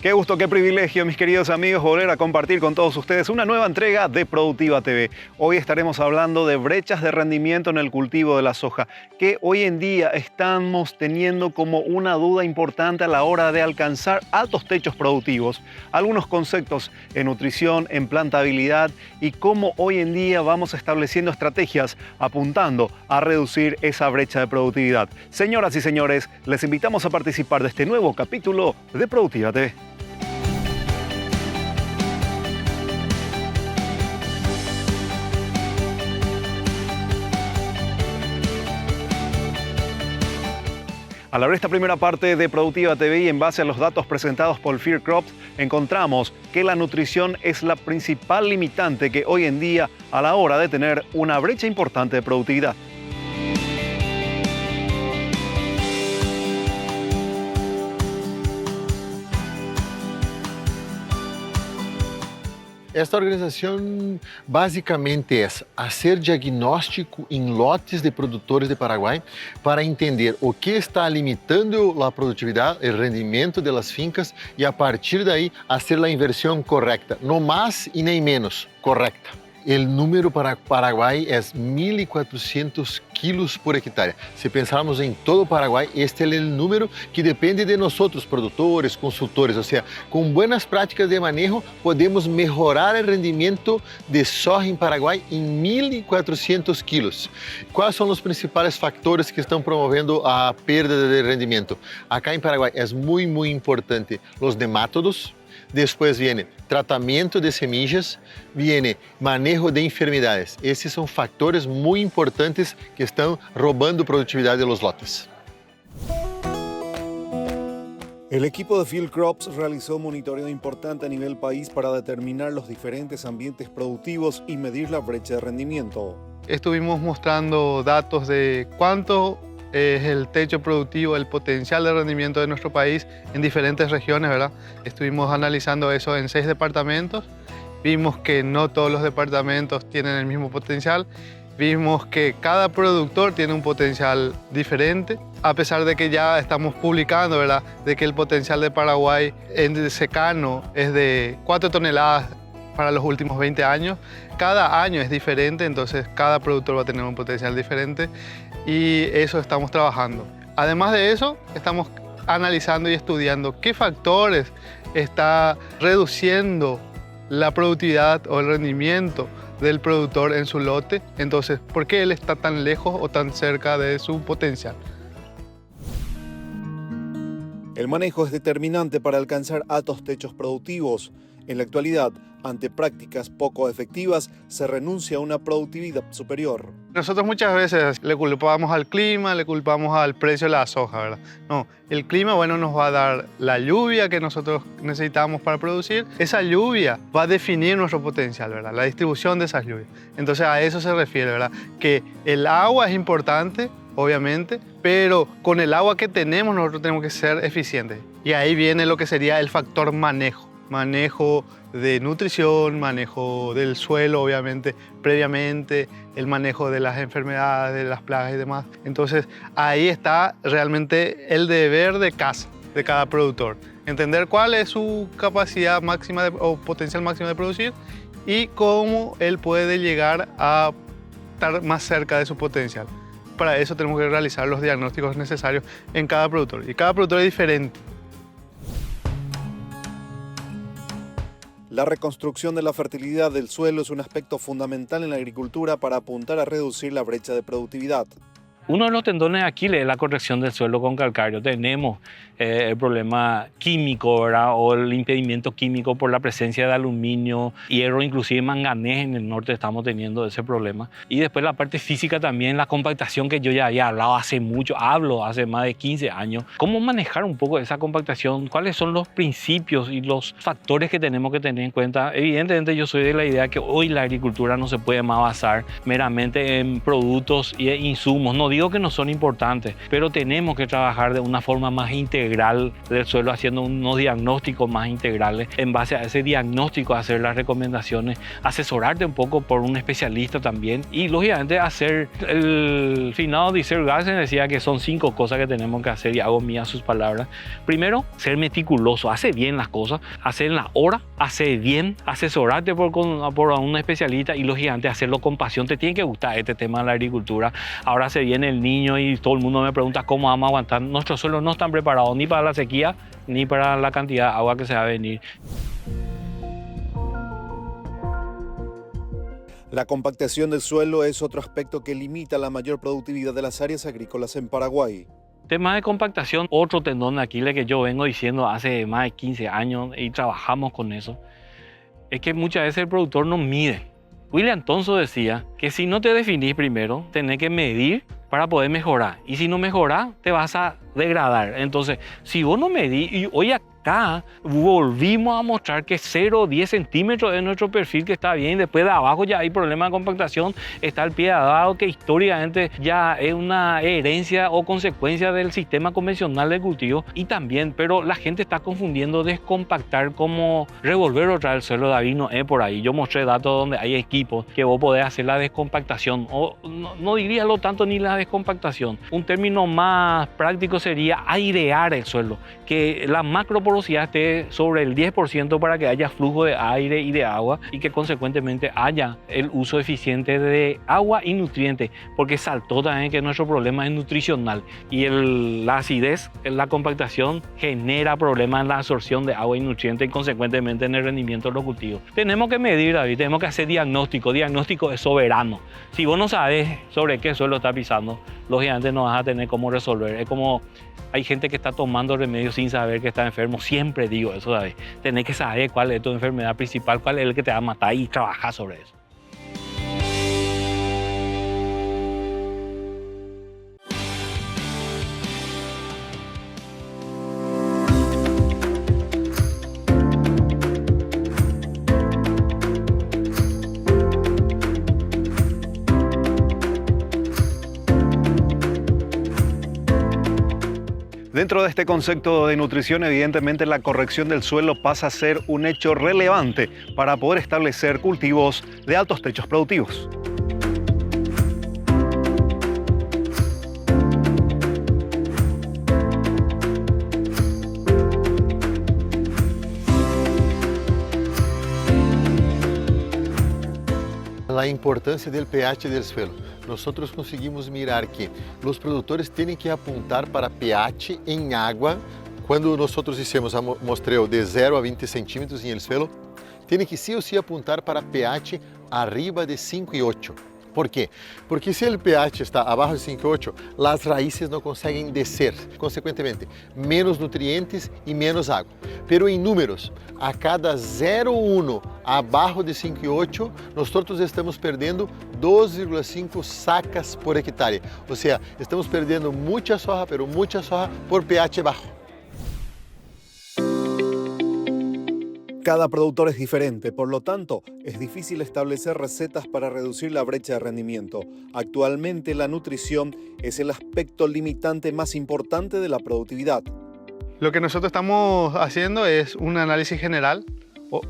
Qué gusto, qué privilegio, mis queridos amigos, volver a compartir con todos ustedes una nueva entrega de Productiva TV. Hoy estaremos hablando de brechas de rendimiento en el cultivo de la soja, que hoy en día estamos teniendo como una duda importante a la hora de alcanzar altos techos productivos. Algunos conceptos en nutrición, en plantabilidad y cómo hoy en día vamos estableciendo estrategias apuntando a reducir esa brecha de productividad. Señoras y señores, les invitamos a participar de este nuevo capítulo de Productiva TV. Al abrir esta primera parte de Productiva TV y en base a los datos presentados por Field Crops, encontramos que la nutrición es la principal limitante que hoy en día a la hora de tener una brecha importante de productividad. Esta organização basicamente é fazer diagnóstico em lotes de produtores de Paraguai para entender o que está limitando a produtividade, o rendimento das fincas e a partir daí fazer a inversão correta, no mais e nem menos, correta. O número para Paraguai é 1.400 quilos por hectare. Se pensarmos em todo o Paraguai, este é o número que depende de nós, produtores, consultores. Ou seja, com boas práticas de manejo, podemos melhorar o rendimento de soja em Paraguai em 1.400 quilos. Quais são os principais fatores que estão promovendo a perda de rendimento? Acá em Paraguai é muito importante os nemátodos. Después viene tratamento de semillas, viene manejo de enfermedades. Esses são factores muito importantes que estão roubando produtividade de los lotes. El equipo de Field Crops realizó un monitoreo importante a nivel país para determinar los diferentes ambientes productivos y medir la brecha de rendimiento. Estuvimos mostrando datos de cuánto es el techo productivo, el potencial de rendimiento de nuestro país en diferentes regiones, ¿verdad? Estuvimos analizando eso en 6 departamentos. Vimos que no todos los departamentos tienen el mismo potencial. Vimos que cada productor tiene un potencial diferente, a pesar de que ya estamos publicando, ¿verdad?, de que el potencial de Paraguay en secano es de 4 toneladas para los últimos 20 años. Cada año es diferente, entonces cada productor va a tener un potencial diferente y eso estamos trabajando. Además de eso, estamos analizando y estudiando qué factores está reduciendo la productividad o el rendimiento del productor en su lote. Entonces, ¿por qué él está tan lejos o tan cerca de su potencial? El manejo es determinante para alcanzar altos techos productivos. En la actualidad, ante prácticas poco efectivas, se renuncia a una productividad superior. Nosotros muchas veces le culpamos al clima, le culpamos al precio de la soja, ¿verdad? No, el clima, bueno, nos va a dar la lluvia que nosotros necesitamos para producir. Esa lluvia va a definir nuestro potencial, ¿verdad? La distribución de esas lluvias. Entonces a eso se refiere, ¿verdad? Que el agua es importante, obviamente, pero con el agua que tenemos nosotros tenemos que ser eficientes. Y ahí viene lo que sería el factor manejo. Manejo de nutrición, manejo del suelo, obviamente, previamente, el manejo de las enfermedades, de las plagas y demás. Entonces, ahí está realmente el deber de casa de cada productor. Entender cuál es su capacidad máxima o potencial máximo de producir y cómo él puede llegar a estar más cerca de su potencial. Para eso tenemos que realizar los diagnósticos necesarios en cada productor. Y cada productor es diferente. La reconstrucción de la fertilidad del suelo es un aspecto fundamental en la agricultura para apuntar a reducir la brecha de productividad. Uno de los tendones de Aquiles es la corrección del suelo con calcáreo. Tenemos el problema químico, ¿verdad?, o el impedimento químico por la presencia de aluminio, hierro, inclusive manganés. En el norte estamos teniendo ese problema. Y después la parte física también, la compactación que yo ya había hablado hablo hace más de 15 años. ¿Cómo manejar un poco esa compactación? ¿Cuáles son los principios y los factores que tenemos que tener en cuenta? Evidentemente yo soy de la idea que hoy la agricultura no se puede más basar meramente en productos e insumos. No digo que no son importantes, pero tenemos que trabajar de una forma más integral del suelo, haciendo unos diagnósticos más integrales. En base a ese diagnóstico, hacer las recomendaciones, asesorarte un poco por un especialista también y, lógicamente, hacer el finado Dicer Garsen decía que son 5 cosas que tenemos que hacer y hago mías sus palabras. Primero, ser meticuloso, hace bien las cosas, hacer en la hora, hace bien, asesorarte por un especialista y, lógicamente, hacerlo con pasión. Te tiene que gustar este tema de la agricultura. Ahora se viene el niño y todo el mundo me pregunta cómo vamos a aguantar. Nuestros suelos no están preparados ni para la sequía ni para la cantidad de agua que se va a venir. La compactación del suelo es otro aspecto que limita la mayor productividad de las áreas agrícolas en Paraguay. Tema de compactación, otro tendón de Aquiles que yo vengo diciendo hace más de 15 años y trabajamos con eso, es que muchas veces el productor no mide. William Thomson decía que si no te definís primero, tenés que medir para poder mejorar. Y si no mejorás, te vas a degradar. Entonces, si vos no medís, y hoy acá volvimos a mostrar que 0 o 10 centímetros es nuestro perfil que está bien. Después de abajo ya hay problema de compactación. Está el pie dado que históricamente ya es una herencia o consecuencia del sistema convencional de cultivo. Y también, pero la gente está confundiendo descompactar como revolver otra vez el suelo. David, no es por ahí. Yo mostré datos donde hay equipos que vos podés hacer la descompactación. O no diría lo tanto ni la descompactación. Un término más práctico sería airear el suelo. Que la macroporosidad esté sobre el 10% para que haya flujo de aire y de agua y que consecuentemente haya el uso eficiente de agua y nutrientes, porque saltó también que nuestro problema es nutricional y la acidez en la compactación genera problemas en la absorción de agua y nutrientes y consecuentemente en el rendimiento de los cultivos. Tenemos que medir, David, tenemos que hacer diagnóstico. Diagnóstico es soberano. Si vos no sabes sobre qué suelo está pisando, lógicamente no vas a tener cómo resolver. Es como hay gente que está tomando remedios sin saber que está enfermo. Siempre digo eso, David. Tenés que saber cuál es tu enfermedad principal, cuál es el que te va a matar y trabajar sobre eso. Dentro de este concepto de nutrición, evidentemente la corrección del suelo pasa a ser un hecho relevante para poder establecer cultivos de altos techos productivos. La importância do pH del suelo. Nosotros conseguimos mirar que os produtores têm que apontar para pH em água. Quando nosotros hicimos a mostreo de 0 a 20 centímetros em el suelo, tem que sí o sí apontar para pH arriba de 5,8. ¿Por quê? Porque se o pH está abaixo de 5,8, as raízes não conseguem descer. Consequentemente, menos nutrientes e menos água. Pero em números, a cada 0,1 abaixo de 5,8, nós estamos perdendo 2,5 sacas por hectare. Ou seja, estamos perdendo muita soja, pero muita soja por pH baixo. Cada productor es diferente, por lo tanto, es difícil establecer recetas para reducir la brecha de rendimiento. Actualmente, la nutrición es el aspecto limitante más importante de la productividad. Lo que nosotros estamos haciendo es un análisis general,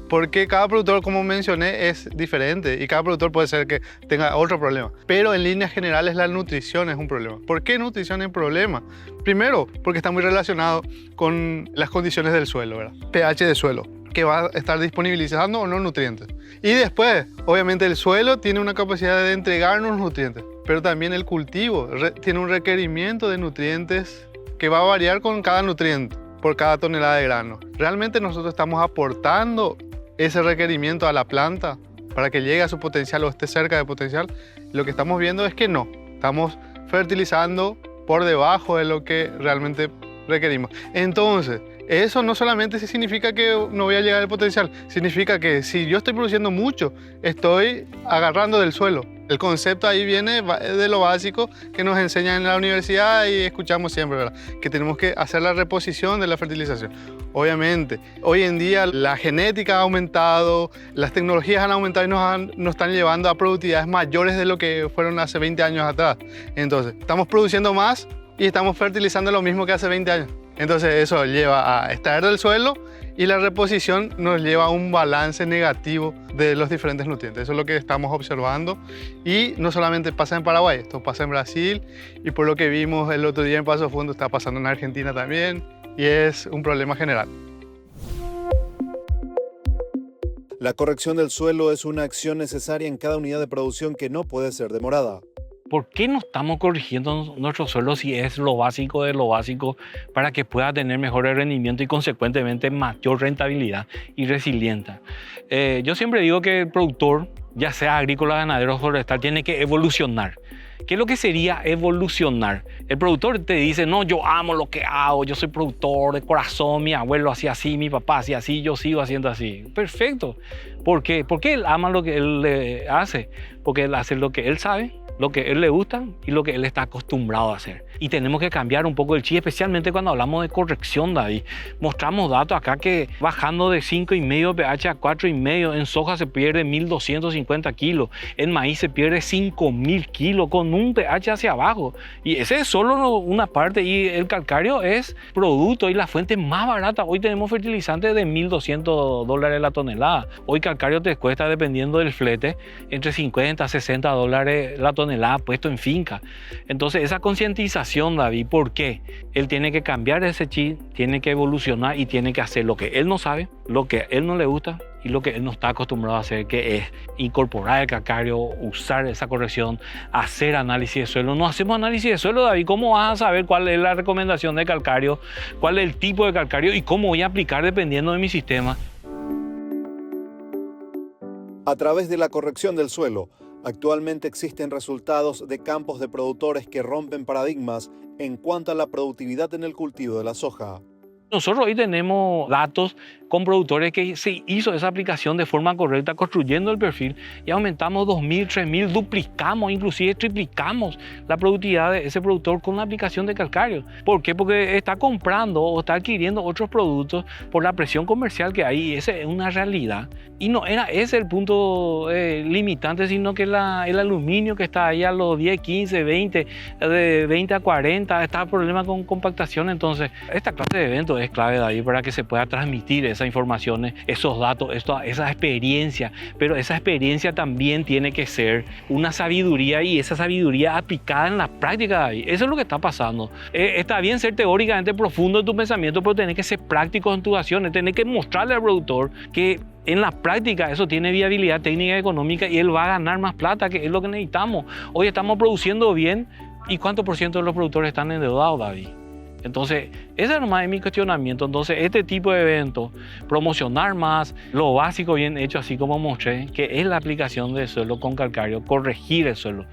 porque cada productor, como mencioné, es diferente y cada productor puede ser que tenga otro problema. Pero en líneas generales la nutrición es un problema. ¿Por qué nutrición es un problema? Primero, porque está muy relacionado con las condiciones del suelo, ¿verdad? pH de suelo, que va a estar disponibilizando o no nutrientes. Y después, obviamente, el suelo tiene una capacidad de entregarnos nutrientes, pero también el cultivo tiene un requerimiento de nutrientes que va a variar con cada nutriente por cada tonelada de grano. ¿Realmente nosotros estamos aportando ese requerimiento a la planta para que llegue a su potencial o esté cerca de potencial? Lo que estamos viendo es que no. Estamos fertilizando por debajo de lo que realmente requerimos. Entonces, eso no solamente significa que no voy a llegar al potencial, significa que si yo estoy produciendo mucho, estoy agarrando del suelo. El concepto ahí viene de lo básico que nos enseñan en la universidad y escuchamos siempre, ¿verdad? Que tenemos que hacer la reposición de la fertilización. Obviamente, hoy en día la genética ha aumentado, las tecnologías han aumentado y nos están llevando a productividades mayores de lo que fueron hace 20 años atrás. Entonces, estamos produciendo más y estamos fertilizando lo mismo que hace 20 años. Entonces, eso lleva a extraer del suelo y la reposición nos lleva a un balance negativo de los diferentes nutrientes. Eso es lo que estamos observando y no solamente pasa en Paraguay, esto pasa en Brasil y por lo que vimos el otro día en Paso Fondo está pasando en Argentina también y es un problema general. La corrección del suelo es una acción necesaria en cada unidad de producción que no puede ser demorada. ¿Por qué no estamos corrigiendo nuestro suelo si es lo básico de lo básico para que pueda tener mejor rendimiento y consecuentemente mayor rentabilidad y resiliencia? Yo siempre digo que el productor, ya sea agrícola, ganadero o forestal, tiene que evolucionar. ¿Qué es lo que sería evolucionar? El productor te dice, no, yo amo lo que hago, yo soy productor de corazón, mi abuelo hacía así, mi papá hacía así, yo sigo haciendo así. Perfecto. ¿Por qué? Porque él ama lo que él hace, porque él hace lo que él sabe, lo que a él le gusta y lo que él está acostumbrado a hacer. Y tenemos que cambiar un poco el chip, especialmente cuando hablamos de corrección, David. Mostramos datos acá que bajando de 5,5 pH a 4,5, en soja se pierde 1.250 kilos, en maíz se pierde 5.000 kilos con un pH hacia abajo. Y ese es solo una parte y el calcáreo es producto y la fuente más barata. Hoy tenemos fertilizantes de $1.200 la tonelada. Hoy calcáreo te cuesta, dependiendo del flete, entre 50 a 60 dólares la tonelada puesto en finca. Entonces esa concientización, David, ¿por qué? Él tiene que cambiar ese chip, tiene que evolucionar y tiene que hacer lo que él no sabe, lo que a él no le gusta y lo que él no está acostumbrado a hacer, que es incorporar el calcáreo, usar esa corrección, hacer análisis de suelo. No hacemos análisis de suelo, David. ¿Cómo vas a saber cuál es la recomendación de calcáreo, cuál es el tipo de calcáreo y cómo voy a aplicar dependiendo de mi sistema? A través de la corrección del suelo, actualmente existen resultados de campos de productores que rompen paradigmas en cuanto a la productividad en el cultivo de la soja. Nosotros hoy tenemos datos con productores que se hizo esa aplicación de forma correcta, construyendo el perfil y aumentamos 2.000, 3.000, duplicamos, inclusive triplicamos la productividad de ese productor con la aplicación de calcáreo. ¿Por qué? Porque está comprando o está adquiriendo otros productos por la presión comercial que hay y esa es una realidad. Y no era ese el punto limitante, sino que el aluminio que está ahí a los 10, 15, 20, de 20 a 40, está el problema con compactación. Entonces, esta clase de eventos es clave, David, para que se pueda transmitir esas informaciones, esos datos, esa experiencia. Pero esa experiencia también tiene que ser una sabiduría y esa sabiduría aplicada en la práctica, David. Eso es lo que está pasando. Está bien ser teóricamente profundo en tu pensamiento, pero tenés que ser práctico en tus acciones, tenés que mostrarle al productor que en la práctica eso tiene viabilidad técnica y económica y él va a ganar más plata, que es lo que necesitamos. Hoy estamos produciendo bien y ¿cuánto por ciento de los productores están endeudados, David? Entonces, ese nomás es mi cuestionamiento. Entonces, este tipo de eventos, promocionar más lo básico bien hecho, así como mostré, que es la aplicación del suelo con calcáreo, corregir el suelo.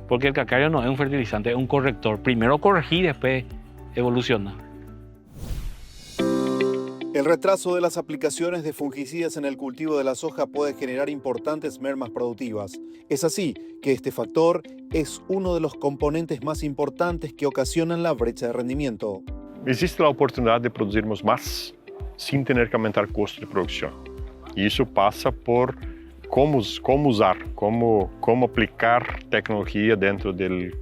Porque el calcáreo no es un fertilizante, es un corrector. Primero corregir, después evolucionar. El retraso de las aplicaciones de fungicidas en el cultivo de la soja puede generar importantes mermas productivas. Es así que este factor es uno de los componentes más importantes que ocasionan la brecha de rendimiento. Existe la oportunidad de producirmos más sin tener que aumentar costo de producción. Y eso pasa por cómo usar, cómo aplicar tecnología dentro del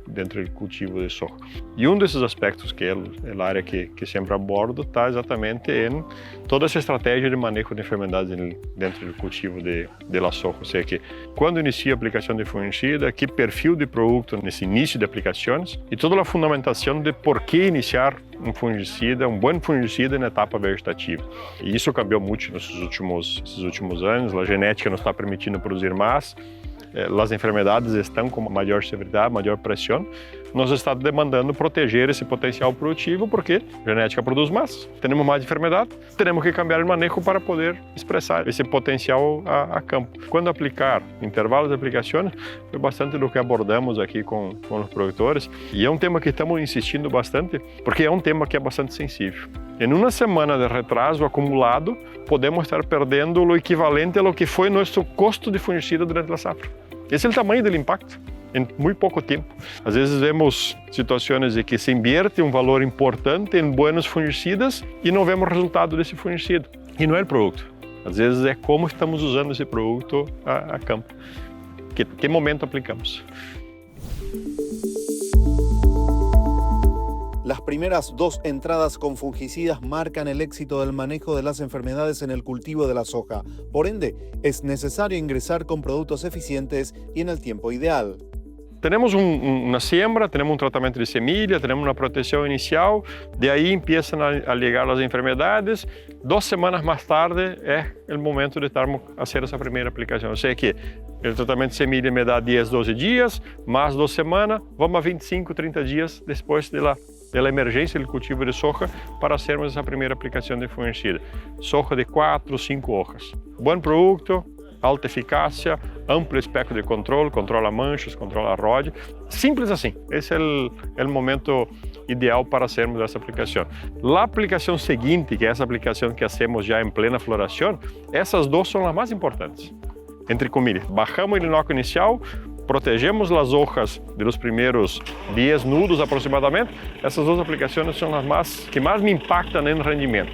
cultivo de soja. E desses aspectos que é o área que sempre abordo está exatamente em toda essa estratégia de manejo de enfermedades dentro do cultivo de la soja. Ou seja, que quando inicia a aplicação de fungicida, que perfil de produto nesse início de aplicações e toda a fundamentação de por que iniciar um fungicida, um bom fungicida na etapa vegetativa. E isso cambiou muito nesses últimos anos. A genética nos está permitindo produzir mais, as enfermedades estão com maior severidade, maior pressão. Nos está demandando proteger esse potencial produtivo porque a genética produz mais, temos mais enfermidade, temos que cambiar o manejo para poder expressar esse potencial a campo. Quando aplicar intervalos de aplicações, foi bastante do que abordamos aqui com os produtores e é um tema que estamos insistindo bastante porque é um tema que é bastante sensível. Em uma semana de retraso acumulado, podemos estar perdendo o equivalente ao que foi nosso custo de fungicida durante a safra. Esse é o tamanho do impacto em muito pouco tempo. Às vezes vemos situações de que se invierte um valor importante em buenos fungicidas e não vemos resultado desse fungicida. E não é o produto. Às vezes é como estamos usando esse produto a campo. Que momento aplicamos. Las primeras 2 entradas con fungicidas marcan el éxito del manejo de las enfermedades en el cultivo de la soja. Por ende, es necesario ingresar con productos eficientes y en el tiempo ideal. Tenemos una siembra, tenemos un tratamiento de semilla, tenemos una protección inicial, de ahí empiezan a llegar las enfermedades. 2 semanas más tarde es el momento de hacer esa primera aplicación. O sea que el tratamiento de semilla me da 10, 12 días, más 2 semanas, vamos a 25, 30 días después de la emergência do cultivo de soja para hacermos essa primeira aplicação de fungicida. Soja de 4, 5 hojas. Bom produto, alta eficácia, amplo espectro de controle, controla manchas, controla rode. Simples assim. Esse é o momento ideal para hacermos essa aplicação. A aplicação seguinte, que é essa aplicação que hacemos já em plena floração, essas 2 são as mais importantes. Entre comillas, bajamos o inóculo inicial, protegemos as hojas de los primeiros 10 nudos aproximadamente. Essas 2 aplicações são as que mais me impactam no rendimento.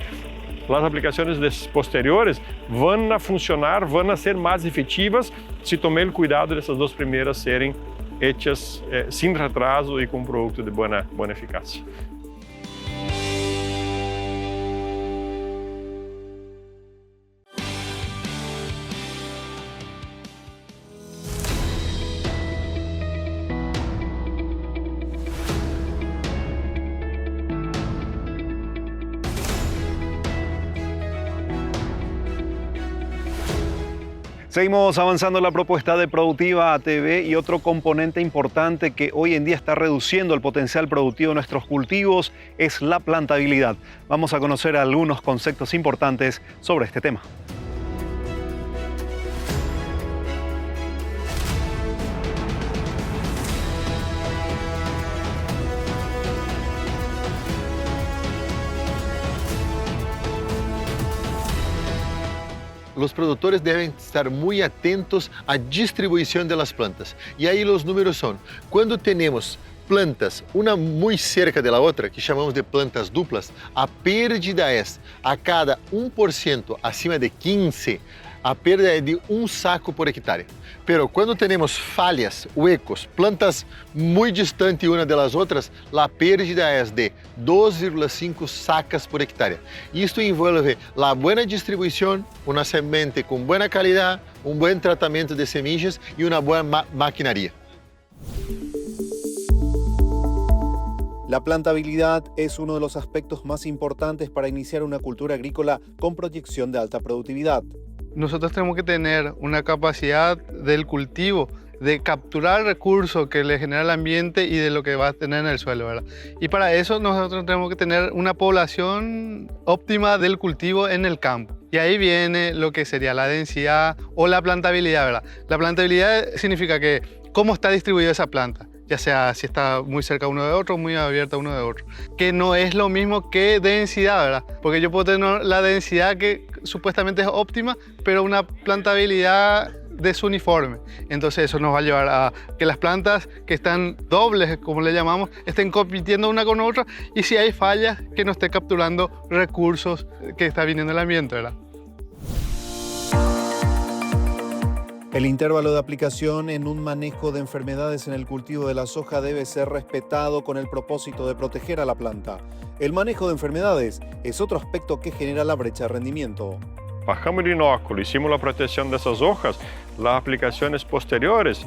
As aplicações posteriores vão a funcionar, vão a ser mais efetivas se tomei o cuidado dessas 2 primeiras serem hechas sem retraso e com um produto de boa eficácia. Seguimos avanzando en la propuesta de Productiva TV y otro componente importante que hoy en día está reduciendo el potencial productivo de nuestros cultivos es la plantabilidad. Vamos a conocer algunos conceptos importantes sobre este tema. Los productores deben estar muy atentos a distribución de las plantas. Y ahí los números son, cuando tenemos plantas, una muy cerca de la otra, que llamamos de plantas duplas, a pérdida es a cada 1% acima de 15, a pérdida es de 1 saco por hectárea. Pero cuando tenemos fallas, huecos, plantas muy distantes una de las otras, la pérdida es de 2,5 sacas por hectárea. Y esto envuelve la buena distribución, una semente con buena calidad, un buen tratamiento de semillas y una buena maquinaria. La plantabilidad es uno de los aspectos más importantes para iniciar una cultura agrícola con proyección de alta productividad. Nosotros tenemos que tener una capacidad del cultivo de capturar el recurso que le genera el ambiente y de lo que va a tener en el suelo, ¿verdad? Y para eso nosotros tenemos que tener una población óptima del cultivo en el campo. Y ahí viene lo que sería la densidad o la plantabilidad, ¿verdad? La plantabilidad significa que cómo está distribuida esa planta, ya sea si está muy cerca uno de otro, muy abierta uno de otro. Que no es lo mismo que densidad, ¿verdad? Porque yo puedo tener la densidad que supuestamente es óptima, pero una plantabilidad desuniforme. Entonces eso nos va a llevar a que las plantas que están dobles, como le llamamos, estén compitiendo una con otra, y si hay fallas, que no esté capturando recursos que está viniendo del ambiente, ¿verdad? El intervalo de aplicación en un manejo de enfermedades en el cultivo de la soja debe ser respetado con el propósito de proteger a la planta. El manejo de enfermedades es otro aspecto que genera la brecha de rendimiento. Bajamos el inóculo, hicimos la protección de esas hojas, las aplicaciones posteriores,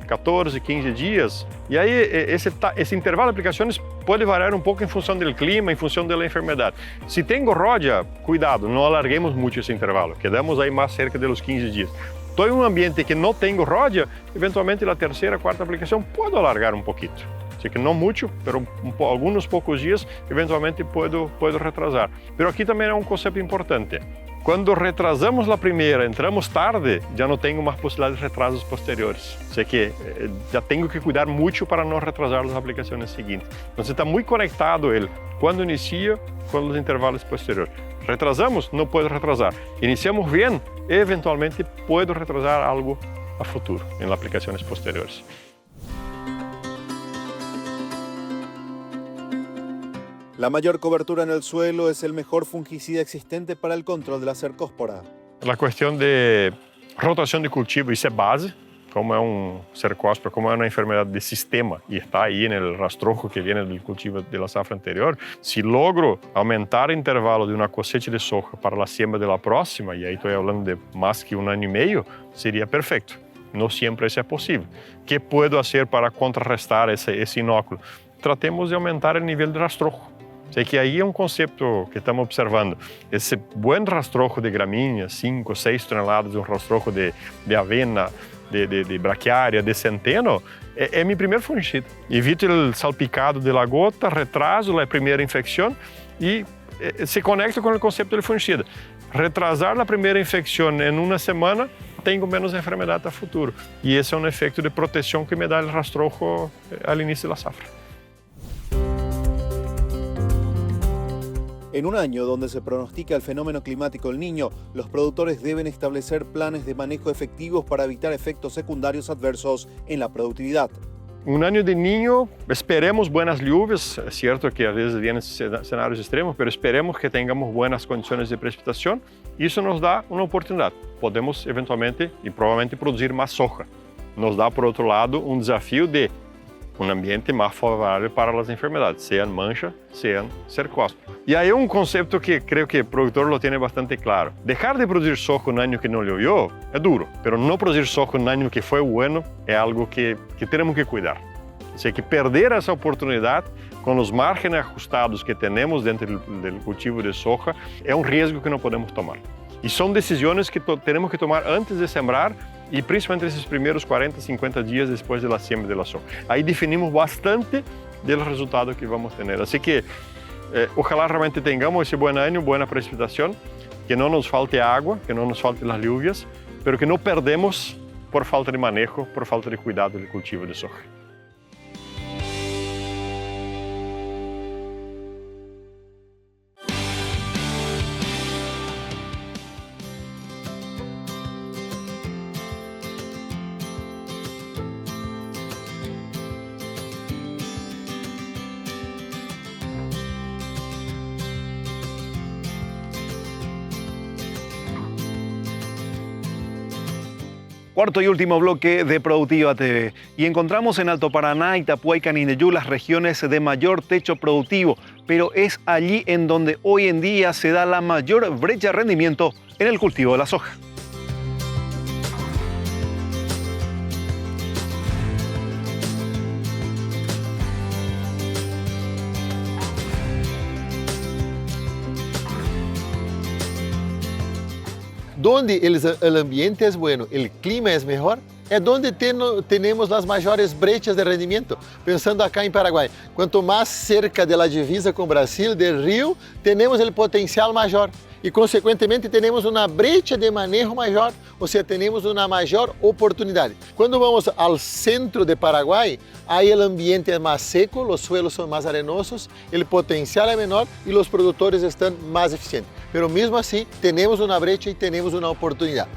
14, 15 días. Y ahí ese intervalo de aplicaciones puede variar un poco en función del clima, en función de la enfermedad. Si tengo roya, cuidado, no alarguemos mucho ese intervalo, quedamos ahí más cerca de los 15 días. Estou em um ambiente que não tenho rodia, eventualmente na terceira, quarta aplicação pode alargar um pouquinho. Así que não muito, mas alguns poucos dias, eventualmente puedo retrasar. Mas aqui também é um conceito importante. Quando retrasamos a primeira, entramos tarde, já não tenho mais possibilidade de retrasos posteriores. Así que já tenho que cuidar muito para não retrasar as aplicações seguintes. Então está muito conectado ele, quando inicia, com os intervalos posteriores. Retrasamos, não pode retrasar. Iniciamos bem, eventualmente puedo retrasar algo a futuro, en las aplicaciones posteriores. La mayor cobertura en el suelo es el mejor fungicida existente para el control de la cercóspora. La cuestión de rotación de cultivo, eso es base, como es un cercóspora, como es una enfermedad de sistema y está ahí en el rastrojo que viene del cultivo de la zafra anterior, si logro aumentar el intervalo de una cosecha de soja para la siembra de la próxima, y ahí estoy hablando de más que 1 año y medio, sería perfecto. No siempre eso es posible. ¿Qué puedo hacer para contrarrestar ese inóculo? Tratemos de aumentar el nivel de rastrojo. Sei que aí é um conceito que estamos observando. Esse bom rastrojo de gramíneas, 5, 6 toneladas de um rastrojo de avena, de braquiária, de centeno, é meu primeiro fungicida. Evito o salpicado de la gota, retraso a primeira infecção e se conecta com o conceito do fungicida. Retrasar a primeira infecção em 1 semana, tenho menos enfermidade a futuro. E esse é um efeito de proteção que me dá o rastrojo ao início da safra. En un año donde se pronostica el fenómeno climático El Niño, los productores deben establecer planes de manejo efectivos para evitar efectos secundarios adversos en la productividad. Un año de Niño, esperemos buenas lluvias, es cierto que a veces vienen escenarios extremos, pero esperemos que tengamos buenas condiciones de precipitación y eso nos da una oportunidad. Podemos eventualmente y probablemente producir más soja. Nos da, por otro lado, un desafío de un ambiente más favorable para las enfermedades, sean mancha, sean cercóspora. Y hay un concepto que creo que el productor lo tiene bastante claro. Dejar de producir soja un año que no llovió es duro, pero no producir soja un año que fue bueno es algo que tenemos que cuidar. Así que perder esa oportunidad con los márgenes ajustados que tenemos dentro del cultivo de soja es un riesgo que no podemos tomar. Y son decisiones que tenemos que tomar antes de sembrar y principalmente esos primeros 40, 50 días después de la siembra de la soja. Ahí definimos bastante del resultado que vamos a tener. Así que ojalá realmente tengamos ese buen año, buena precipitación, que no nos falte agua, que no nos falten las lluvias, pero que no perdemos por falta de manejo, por falta de cuidado del cultivo de soja. Cuarto y último bloque de Productiva TV. Y encontramos en Alto Paraná, Itapúa y Canindeyú las regiones de mayor techo productivo, pero es allí en donde hoy en día se da la mayor brecha de rendimiento en el cultivo de la soja. Donde el ambiente es bueno, el clima es mejor, es donde tenemos las mayores brechas de rendimiento. Pensando acá en Paraguay, cuanto más cerca de la divisa con Brasil, del río, tenemos el potencial mayor y consecuentemente tenemos una brecha de manejo mayor, o sea, tenemos una mayor oportunidad. Cuando vamos al centro de Paraguay, ahí el ambiente es más seco, los suelos son más arenosos, el potencial es menor y los productores están más eficientes. Pero mismo así, tenemos una brecha y tenemos una oportunidad.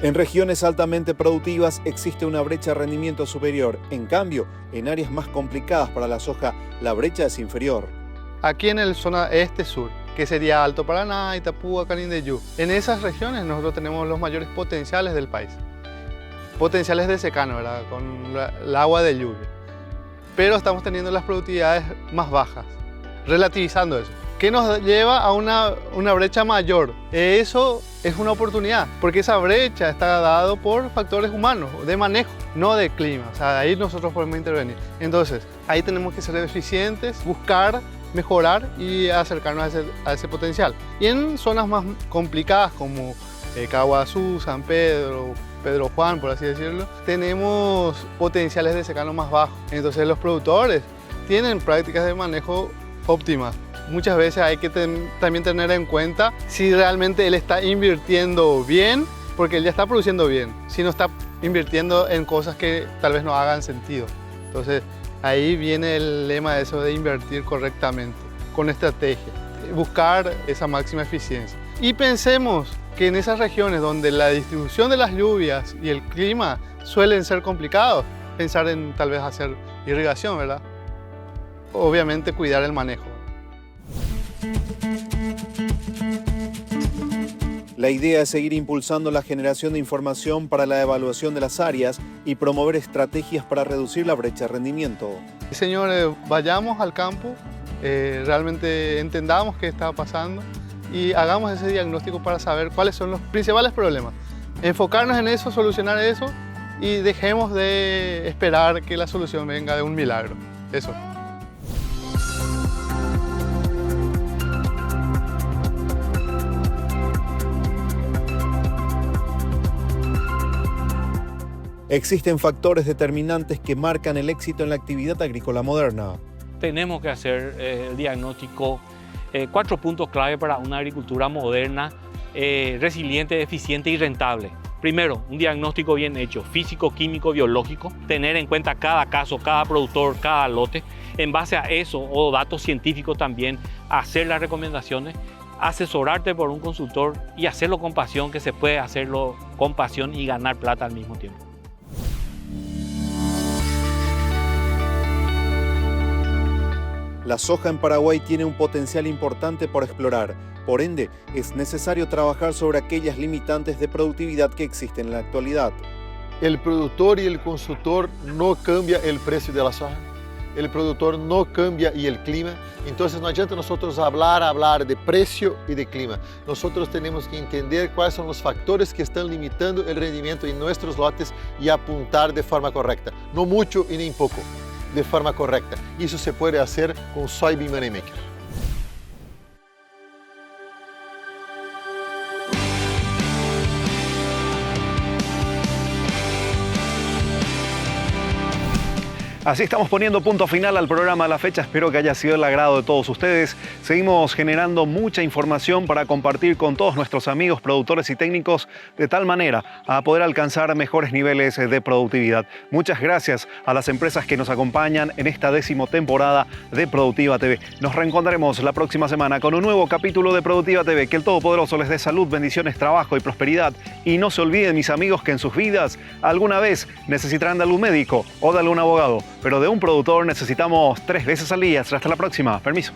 En regiones altamente productivas existe una brecha de rendimiento superior. En cambio, en áreas más complicadas para la soja, la brecha es inferior. Aquí en la zona este-sur, que sería Alto Paraná, Itapúa, Canindeyú, en esas regiones nosotros tenemos los mayores potenciales del país. Potenciales de secano, ¿verdad? Con el agua de lluvia. Pero estamos teniendo las productividades más bajas, relativizando eso, que nos lleva a una brecha mayor. Eso es una oportunidad, porque esa brecha está dada por factores humanos, de manejo, no de clima. O sea, ahí nosotros podemos intervenir. Entonces, ahí tenemos que ser eficientes, buscar, mejorar y acercarnos a ese potencial. Y en zonas más complicadas como Caguazú, San Pedro, Pedro Juan, por así decirlo, tenemos potenciales de secano más bajos. Entonces los productores tienen prácticas de manejo óptimas. Muchas veces hay que también tener en cuenta si realmente él está invirtiendo bien, porque él ya está produciendo bien, si no está invirtiendo en cosas que tal vez no hagan sentido. Entonces ahí viene el lema de eso de invertir correctamente, con estrategia, buscar esa máxima eficiencia. Y pensemos que en esas regiones donde la distribución de las lluvias y el clima suelen ser complicados, pensar en tal vez hacer irrigación, ¿verdad? Obviamente cuidar el manejo. La idea es seguir impulsando la generación de información para la evaluación de las áreas y promover estrategias para reducir la brecha de rendimiento. Señores, vayamos al campo, realmente entendamos qué está pasando y hagamos ese diagnóstico para saber cuáles son los principales problemas. Enfocarnos en eso, solucionar eso y dejemos de esperar que la solución venga de un milagro. Eso. Existen factores determinantes que marcan el éxito en la actividad agrícola moderna. Tenemos que hacer el diagnóstico, 4 puntos clave para una agricultura moderna, resiliente, eficiente y rentable. Primero, un diagnóstico bien hecho, físico, químico, biológico, tener en cuenta cada caso, cada productor, cada lote. En base a eso, o datos científicos también, hacer las recomendaciones, asesorarte por un consultor y hacerlo con pasión, que se puede hacerlo con pasión y ganar plata al mismo tiempo. La soja en Paraguay tiene un potencial importante por explorar. Por ende, es necesario trabajar sobre aquellas limitantes de productividad que existen en la actualidad. El productor y el consultor no cambia el precio de la soja. El productor no cambia y el clima. Entonces no adianta nosotros hablar de precio y de clima. Nosotros tenemos que entender cuáles son los factores que están limitando el rendimiento en nuestros lotes y apuntar de forma correcta. No mucho y ni poco, de forma correcta. Eso se puede hacer con Soybean Moneymaker. Así estamos poniendo punto final al programa de la fecha. Espero que haya sido el agrado de todos ustedes. Seguimos generando mucha información para compartir con todos nuestros amigos, productores y técnicos, de tal manera a poder alcanzar mejores niveles de productividad. Muchas gracias a las empresas que nos acompañan en esta 10ª temporada de Productiva TV. Nos reencontraremos la próxima semana con un nuevo capítulo de Productiva TV. Que el Todopoderoso les dé salud, bendiciones, trabajo y prosperidad. Y no se olviden, mis amigos, que en sus vidas alguna vez necesitarán de algún médico o de algún abogado. Pero de un productor necesitamos 3 veces al día. Hasta la próxima. Permiso.